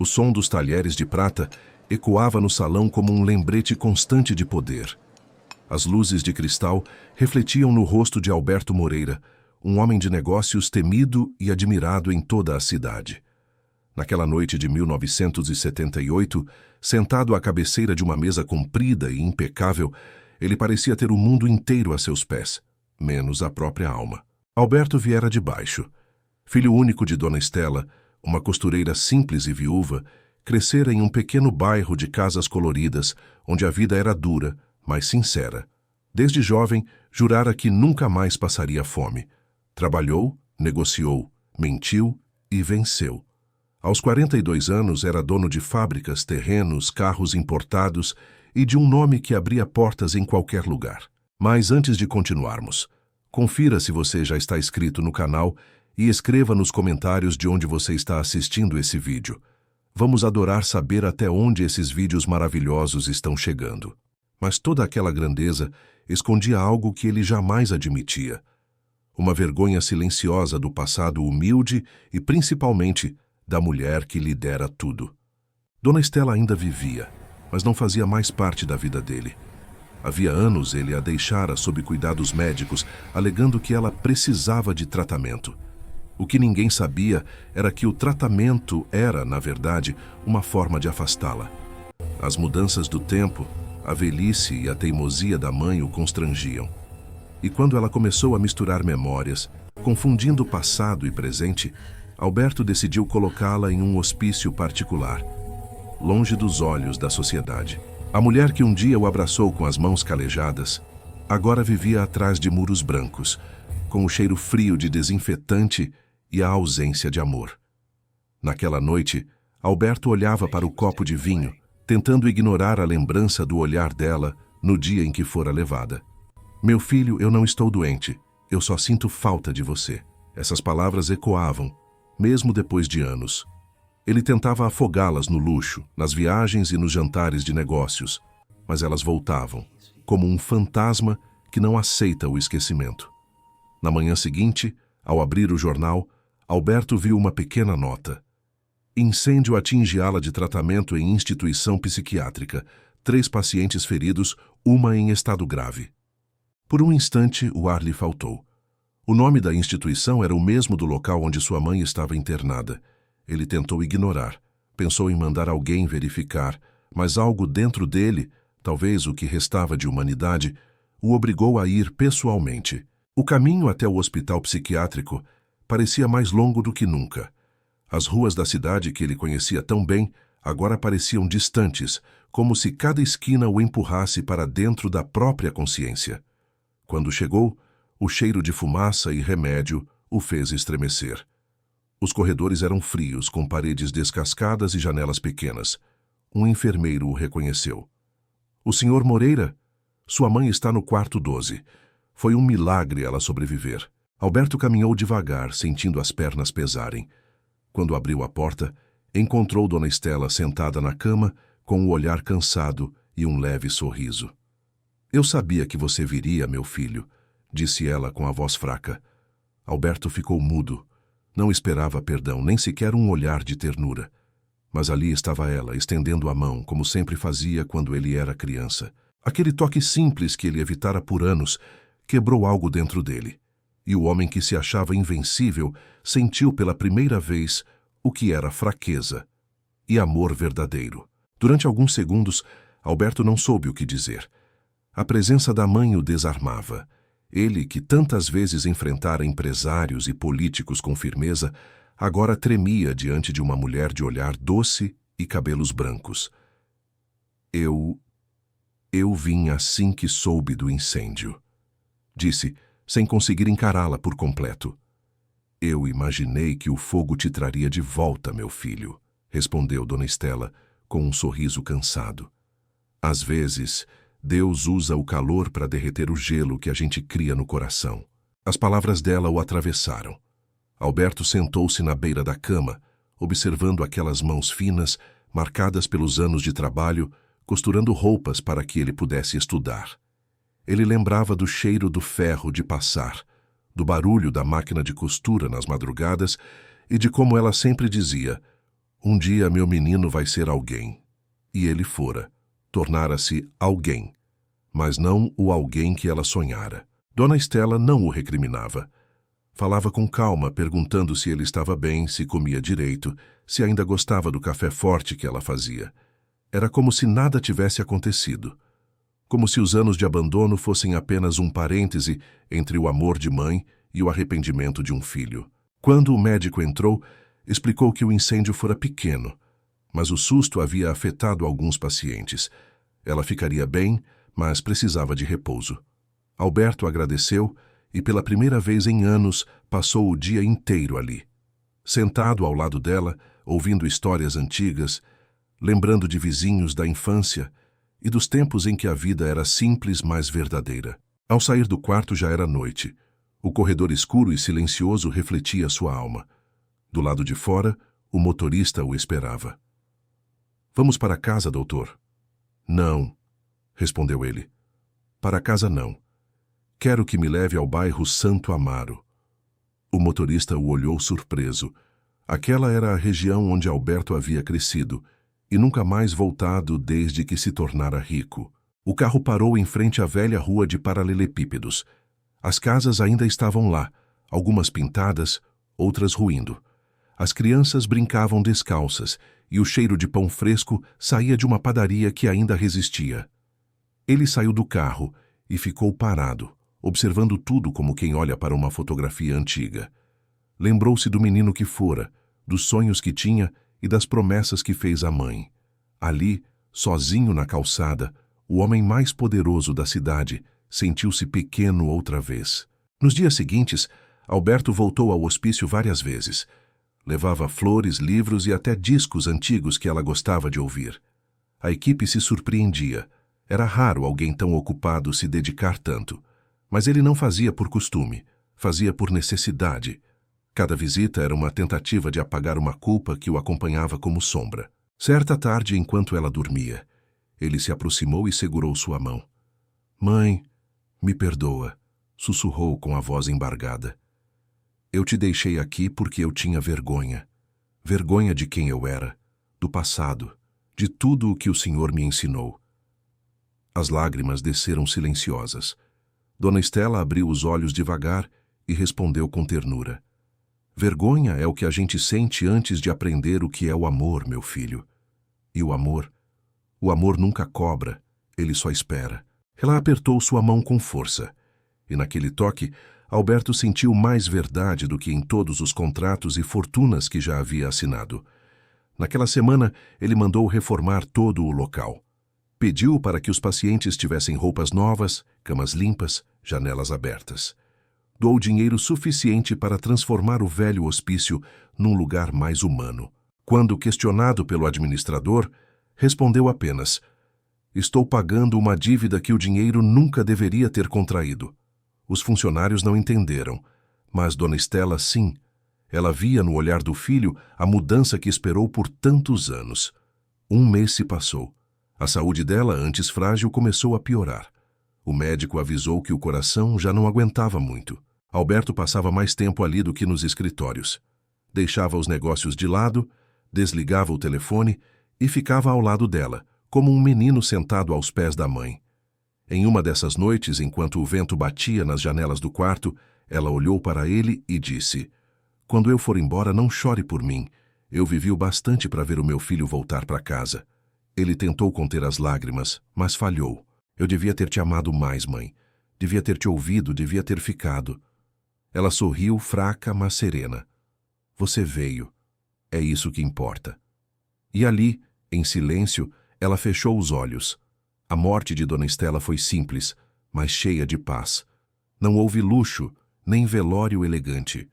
O som dos talheres de prata ecoava no salão como um lembrete constante de poder. As luzes de cristal refletiam no rosto de Alberto Moreira, um homem de negócios temido e admirado em toda a cidade. Naquela noite de 1978, sentado à cabeceira de uma mesa comprida e impecável, ele parecia ter o mundo inteiro a seus pés, menos a própria alma. Alberto viera de baixo. Filho único de Dona Estela, uma costureira simples e viúva, crescera em um pequeno bairro de casas coloridas, onde a vida era dura, mas sincera. Desde jovem, jurara que nunca mais passaria fome. Trabalhou, negociou, mentiu e venceu. Aos 42 anos era dono de fábricas, terrenos, carros importados e de um nome que abria portas em qualquer lugar. Mas antes de continuarmos, confira se você já está inscrito no canal e escreva nos comentários de onde você está assistindo esse vídeo. Vamos adorar saber até onde esses vídeos maravilhosos estão chegando. Mas toda aquela grandeza escondia algo que ele jamais admitia. Uma vergonha silenciosa do passado humilde e, principalmente, da mulher que lhe dera tudo. Dona Estela ainda vivia, mas não fazia mais parte da vida dele. Havia anos ele a deixara sob cuidados médicos, alegando que ela precisava de tratamento. O que ninguém sabia era que o tratamento era, na verdade, uma forma de afastá-la. As mudanças do tempo, a velhice e a teimosia da mãe o constrangiam. E quando ela começou a misturar memórias, confundindo passado e presente, Alberto decidiu colocá-la em um hospício particular, longe dos olhos da sociedade. A mulher que um dia o abraçou com as mãos calejadas, agora vivia atrás de muros brancos, com o cheiro frio de desinfetante e a ausência de amor. Naquela noite, Alberto olhava para o copo de vinho, tentando ignorar a lembrança do olhar dela no dia em que fora levada. "Meu filho, eu não estou doente. Eu só sinto falta de você." Essas palavras ecoavam, mesmo depois de anos. Ele tentava afogá-las no luxo, nas viagens e nos jantares de negócios, mas elas voltavam, como um fantasma que não aceita o esquecimento. Na manhã seguinte, ao abrir o jornal, Alberto viu uma pequena nota. Incêndio atinge ala de tratamento em instituição psiquiátrica. 3 pacientes feridos, uma em estado grave. Por um instante, o ar lhe faltou. O nome da instituição era o mesmo do local onde sua mãe estava internada. Ele tentou ignorar. Pensou em mandar alguém verificar, mas algo dentro dele, talvez o que restava de humanidade, o obrigou a ir pessoalmente. O caminho até o hospital psiquiátrico parecia mais longo do que nunca. As ruas da cidade que ele conhecia tão bem agora pareciam distantes, como se cada esquina o empurrasse para dentro da própria consciência. Quando chegou, o cheiro de fumaça e remédio o fez estremecer. Os corredores eram frios, com paredes descascadas e janelas pequenas. Um enfermeiro o reconheceu. "O senhor Moreira? Sua mãe está no quarto 12. Foi um milagre ela sobreviver." Alberto caminhou devagar, sentindo as pernas pesarem. Quando abriu a porta, encontrou Dona Estela sentada na cama, com o olhar cansado e um leve sorriso. "Eu sabia que você viria, meu filho", disse ela com a voz fraca. Alberto ficou mudo. Não esperava perdão, nem sequer um olhar de ternura. Mas ali estava ela, estendendo a mão, como sempre fazia quando ele era criança. Aquele toque simples que ele evitara por anos quebrou algo dentro dele. E o homem que se achava invencível sentiu pela primeira vez o que era fraqueza e amor verdadeiro. Durante alguns segundos, Alberto não soube o que dizer. A presença da mãe o desarmava. Ele, que tantas vezes enfrentara empresários e políticos com firmeza, agora tremia diante de uma mulher de olhar doce e cabelos brancos. Eu vim assim que soube do incêndio", disse, sem conseguir encará-la por completo. "Eu imaginei que o fogo te traria de volta, meu filho", respondeu Dona Estela, com um sorriso cansado. "Às vezes, Deus usa o calor para derreter o gelo que a gente cria no coração." As palavras dela o atravessaram. Alberto sentou-se na beira da cama, observando aquelas mãos finas, marcadas pelos anos de trabalho, costurando roupas para que ele pudesse estudar. Ele lembrava do cheiro do ferro de passar, do barulho da máquina de costura nas madrugadas e de como ela sempre dizia: Um dia meu menino vai ser alguém. E ele fora. Tornara-se alguém. Mas não o alguém que ela sonhara. Dona Estela não o recriminava. Falava com calma, perguntando se ele estava bem, se comia direito, se ainda gostava do café forte que ela fazia. Era como se nada tivesse acontecido. Como se os anos de abandono fossem apenas um parêntese entre o amor de mãe e o arrependimento de um filho. Quando o médico entrou, explicou que o incêndio fora pequeno, mas o susto havia afetado alguns pacientes. Ela ficaria bem, mas precisava de repouso. Alberto agradeceu e, pela primeira vez em anos, passou o dia inteiro ali. Sentado ao lado dela, ouvindo histórias antigas, lembrando de vizinhos da infância e dos tempos em que a vida era simples, mas verdadeira. Ao sair do quarto já era noite. O corredor escuro e silencioso refletia sua alma. Do lado de fora, o motorista o esperava. "Vamos para casa, doutor?" "Não", respondeu ele. "Para casa não. Quero que me leve ao bairro Santo Amaro." O motorista o olhou surpreso. Aquela era a região onde Alberto havia crescido e nunca mais voltado desde que se tornara rico. O carro parou em frente à velha rua de paralelepípedos. As casas ainda estavam lá, algumas pintadas, outras ruindo. As crianças brincavam descalças e o cheiro de pão fresco saía de uma padaria que ainda resistia. Ele saiu do carro e ficou parado, observando tudo como quem olha para uma fotografia antiga. Lembrou-se do menino que fora, dos sonhos que tinha e das promessas que fez à mãe. Ali, sozinho na calçada, o homem mais poderoso da cidade sentiu-se pequeno outra vez. Nos dias seguintes, Alberto voltou ao hospício várias vezes. Levava flores, livros e até discos antigos que ela gostava de ouvir. A equipe se surpreendia. Era raro alguém tão ocupado se dedicar tanto. Mas ele não fazia por costume, fazia por necessidade. Cada visita era uma tentativa de apagar uma culpa que o acompanhava como sombra. Certa tarde, enquanto ela dormia, ele se aproximou e segurou sua mão. "Mãe, me perdoa", sussurrou com a voz embargada. "Eu te deixei aqui porque eu tinha vergonha. Vergonha de quem eu era, do passado, de tudo o que o Senhor me ensinou." As lágrimas desceram silenciosas. Dona Estela abriu os olhos devagar e respondeu com ternura. "Vergonha é o que a gente sente antes de aprender o que é o amor, meu filho. E o amor nunca cobra, ele só espera." Ela apertou sua mão com força. E naquele toque, Alberto sentiu mais verdade do que em todos os contratos e fortunas que já havia assinado. Naquela semana, ele mandou reformar todo o local. Pediu para que os pacientes tivessem roupas novas, camas limpas, janelas abertas. Doou dinheiro suficiente para transformar o velho hospício num lugar mais humano. Quando questionado pelo administrador, respondeu apenas: "Estou pagando uma dívida que o dinheiro nunca deveria ter contraído." Os funcionários não entenderam, mas Dona Estela sim. Ela via no olhar do filho a mudança que esperou por tantos anos. Um mês se passou. A saúde dela, antes frágil, começou a piorar. O médico avisou que o coração já não aguentava muito. Alberto passava mais tempo ali do que nos escritórios. Deixava os negócios de lado, desligava o telefone e ficava ao lado dela, como um menino sentado aos pés da mãe. Em uma dessas noites, enquanto o vento batia nas janelas do quarto, ela olhou para ele e disse: "Quando eu for embora, não chore por mim. Eu vivi o bastante para ver o meu filho voltar para casa." Ele tentou conter as lágrimas, mas falhou. "Eu devia ter te amado mais, mãe. Devia ter te ouvido, devia ter ficado." Ela sorriu, fraca, mas serena. "Você veio. É isso que importa." E ali, em silêncio, ela fechou os olhos. A morte de Dona Estela foi simples, mas cheia de paz. Não houve luxo, nem velório elegante.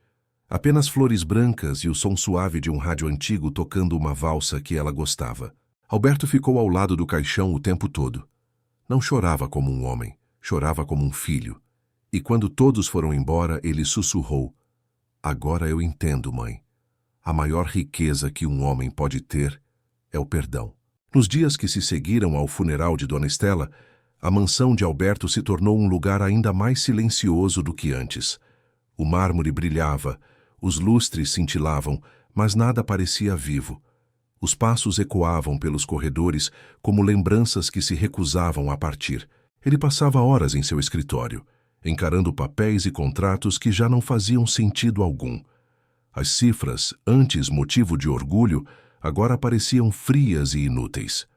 Apenas flores brancas e o som suave de um rádio antigo tocando uma valsa que ela gostava. Alberto ficou ao lado do caixão o tempo todo. Não chorava como um homem, chorava como um filho. E quando todos foram embora, ele sussurrou: "Agora eu entendo, mãe. A maior riqueza que um homem pode ter é o perdão." Nos dias que se seguiram ao funeral de Dona Estela, a mansão de Alberto se tornou um lugar ainda mais silencioso do que antes. O mármore brilhava, os lustres cintilavam, mas nada parecia vivo. Os passos ecoavam pelos corredores como lembranças que se recusavam a partir. Ele passava horas em seu escritório, encarando papéis e contratos que já não faziam sentido algum. As cifras, antes motivo de orgulho, agora pareciam frias e inúteis.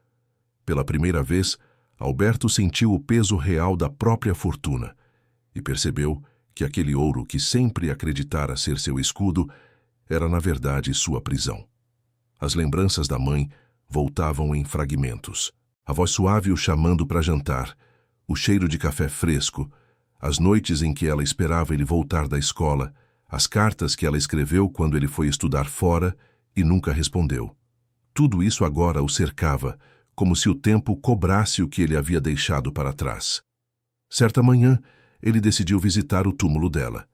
Pela primeira vez, Alberto sentiu o peso real da própria fortuna e percebeu que aquele ouro que sempre acreditara ser seu escudo era, na verdade, sua prisão. As lembranças da mãe voltavam em fragmentos. A voz suave o chamando para jantar, o cheiro de café fresco, as noites em que ela esperava ele voltar da escola, as cartas que ela escreveu quando ele foi estudar fora e nunca respondeu. Tudo isso agora o cercava, como se o tempo cobrasse o que ele havia deixado para trás. Certa manhã, ele decidiu visitar o túmulo dela.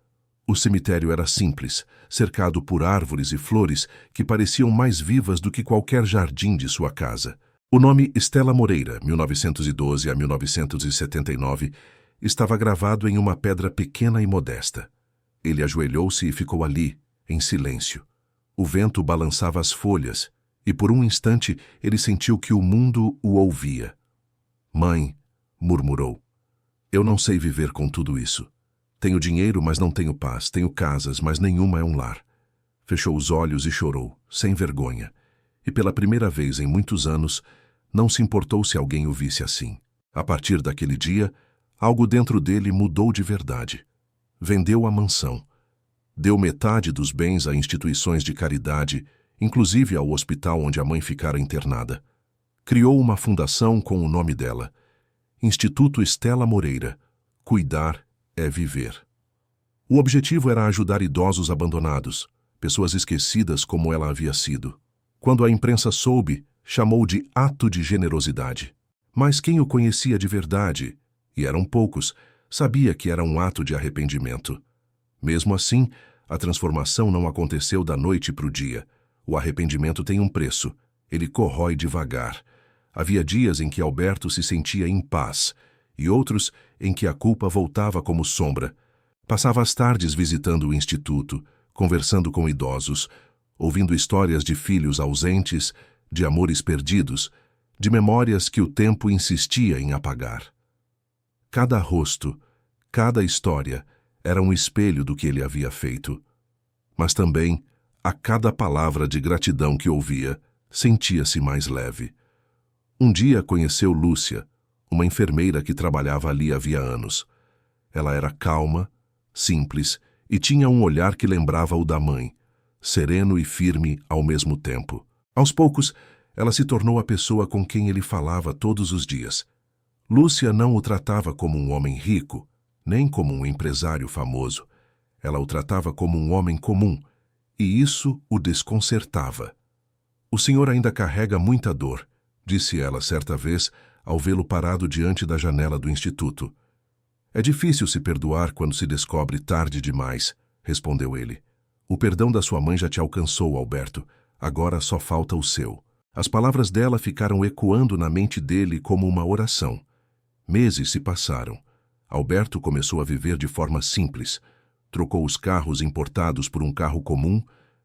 O cemitério era simples, cercado por árvores e flores que pareciam mais vivas do que qualquer jardim de sua casa. O nome Estela Moreira, 1912 a 1979, estava gravado em uma pedra pequena e modesta. Ele ajoelhou-se e ficou ali, em silêncio. O vento balançava as folhas, e por um instante ele sentiu que o mundo o ouvia. "Mãe", murmurou, "eu não sei viver com tudo isso. Tenho dinheiro, mas não tenho paz. Tenho casas, mas nenhuma é um lar." Fechou os olhos e chorou, sem vergonha. E pela primeira vez em muitos anos, não se importou se alguém o visse assim. A partir daquele dia, algo dentro dele mudou de verdade. Vendeu a mansão. Deu metade dos bens a instituições de caridade, inclusive ao hospital onde a mãe ficara internada. Criou uma fundação com o nome dela, Instituto Estela Moreira. Cuidar é viver. O objetivo era ajudar idosos abandonados, pessoas esquecidas como ela havia sido. Quando a imprensa soube, chamou de ato de generosidade. Mas quem o conhecia de verdade, e eram poucos, sabia que era um ato de arrependimento. Mesmo assim, a transformação não aconteceu da noite para o dia. O arrependimento tem um preço. Ele corrói devagar. Havia dias em que Alberto se sentia em paz, e outros em que a culpa voltava como sombra. Passava as tardes visitando o instituto, conversando com idosos, ouvindo histórias de filhos ausentes, de amores perdidos, de memórias que o tempo insistia em apagar. Cada rosto, cada história, era um espelho do que ele havia feito. Mas também, a cada palavra de gratidão que ouvia, sentia-se mais leve. Um dia conheceu Lúcia, uma enfermeira que trabalhava ali havia anos. Ela era calma, simples e tinha um olhar que lembrava o da mãe, sereno e firme ao mesmo tempo. Aos poucos, ela se tornou a pessoa com quem ele falava todos os dias. Lúcia não o tratava como um homem rico, nem como um empresário famoso. Ela o tratava como um homem comum, e isso o desconcertava. "O senhor ainda carrega muita dor", disse ela certa vez ao vê-lo parado diante da janela do instituto. "É difícil se perdoar quando se descobre tarde demais", respondeu ele. "O perdão da sua mãe já te alcançou, Alberto. Agora só falta o seu." As palavras dela ficaram ecoando na mente dele como uma oração. Meses se passaram. Alberto começou a viver de forma simples. Trocou os carros importados por um carro comum,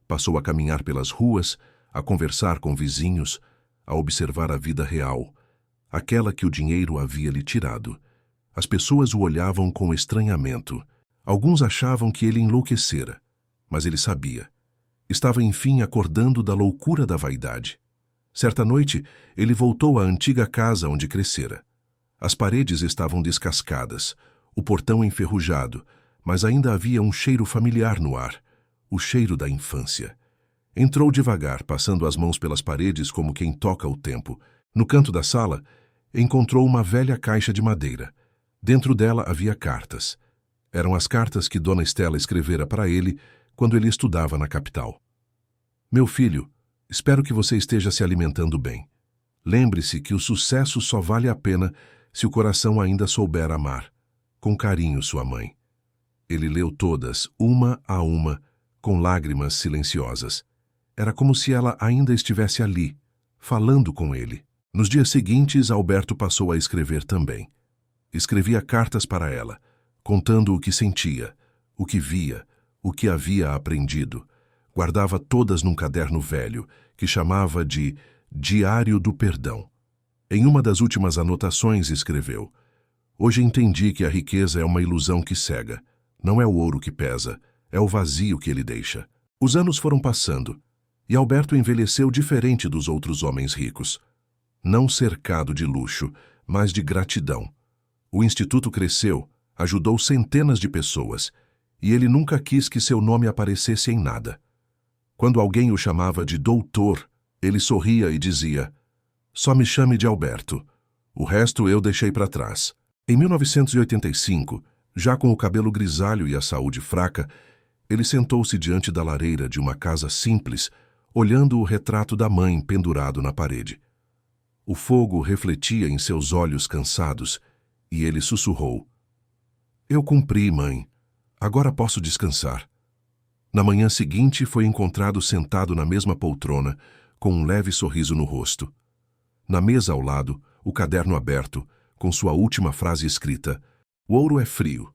passou a caminhar pelas ruas, a conversar com vizinhos, a observar a vida real, aquela que o dinheiro havia lhe tirado. As pessoas o olhavam com estranhamento. Alguns achavam que ele enlouquecera, mas ele sabia. Estava enfim acordando da loucura da vaidade. Certa noite, ele voltou à antiga casa onde crescera. As paredes estavam descascadas, o portão enferrujado, mas ainda havia um cheiro familiar no ar, o cheiro da infância. Entrou devagar, passando as mãos pelas paredes como quem toca o tempo. No canto da sala, encontrou uma velha caixa de madeira. Dentro dela havia cartas. Eram as cartas que Dona Estela escrevera para ele quando ele estudava na capital. "Meu filho, espero que você esteja se alimentando bem. Lembre-se que o sucesso só vale a pena se o coração ainda souber amar. Com carinho, sua mãe." Ele leu todas, uma a uma, com lágrimas silenciosas. Era como se ela ainda estivesse ali, falando com ele. Nos dias seguintes, Alberto passou a escrever também. Escrevia cartas para ela, contando o que sentia, o que via, o que havia aprendido. Guardava todas num caderno velho, que chamava de Diário do Perdão. Em uma das últimas anotações escreveu: "Hoje entendi que a riqueza é uma ilusão que cega. Não é o ouro que pesa, é o vazio que ele deixa." Os anos foram passando, e Alberto envelheceu diferente dos outros homens ricos. Não cercado de luxo, mas de gratidão. O instituto cresceu, ajudou centenas de pessoas, e ele nunca quis que seu nome aparecesse em nada. Quando alguém o chamava de doutor, ele sorria e dizia: "Só me chame de Alberto. O resto eu deixei para trás." Em 1985, já com o cabelo grisalho e a saúde fraca, ele sentou-se diante da lareira de uma casa simples, olhando o retrato da mãe pendurado na parede. O fogo refletia em seus olhos cansados, e ele sussurrou: "Eu cumpri, mãe. Agora posso descansar." Na manhã seguinte, foi encontrado sentado na mesma poltrona, com um leve sorriso no rosto. Na mesa ao lado, o caderno aberto, com sua última frase escrita: "O ouro é frio,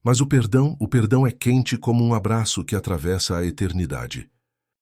mas o perdão é quente como um abraço que atravessa a eternidade."